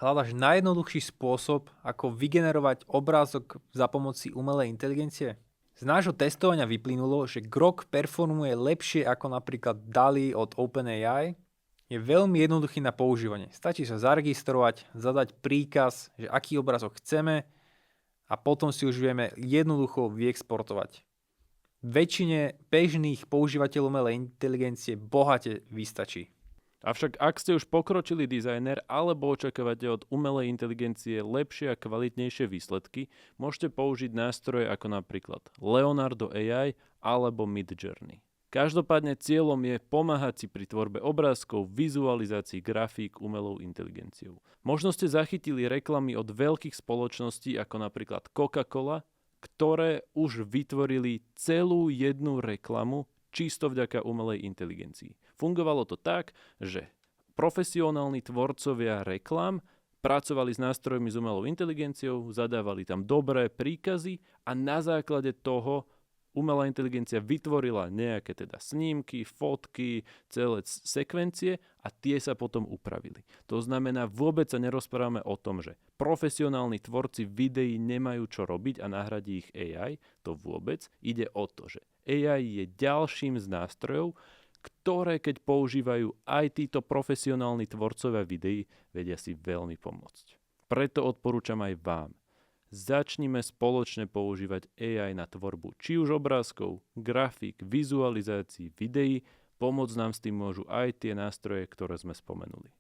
Hľadaš najjednoduchší spôsob, ako vygenerovať obrázok za pomoci umelej inteligencie? Z nášho testovania vyplynulo, že Grok performuje lepšie ako napríklad DALL-E od OpenAI. Je veľmi jednoduchý na používanie. Stačí sa zaregistrovať, zadať príkaz, že aký obrazok chceme a potom si už vieme jednoducho vyexportovať. Väčšine bežných používateľov umelej inteligencie bohate vystačí. Avšak ak ste už pokročilý dizajner alebo očakávate od umelej inteligencie lepšie a kvalitnejšie výsledky, môžete použiť nástroje ako napríklad Leonardo AI alebo Midjourney. Každopádne cieľom je pomáhať si pri tvorbe obrázkov, vizualizácii grafík umelou inteligenciou. Možno ste zachytili reklamy od veľkých spoločností ako napríklad Coca-Cola, ktoré už vytvorili celú jednu reklamu čisto vďaka umelej inteligencii. Fungovalo to tak, že profesionálni tvorcovia reklám pracovali s nástrojmi s umelou inteligenciou, zadávali tam dobré príkazy a na základe toho umelá inteligencia vytvorila nejaké teda snímky, fotky, celé sekvencie a tie sa potom upravili. To znamená, vôbec sa nerozprávame o tom, že profesionálni tvorci videí nemajú čo robiť a nahradí ich AI, to vôbec. Ide o to, že AI je ďalším z nástrojov, ktoré keď používajú aj títo profesionálni tvorcovia videí, vedia si veľmi pomôcť. Preto odporúčam aj vám. Začnime spoločne používať AI na tvorbu či už obrázkov, grafík, vizualizácií, videí. Pomôcť nám s tým môžu aj tie nástroje, ktoré sme spomenuli.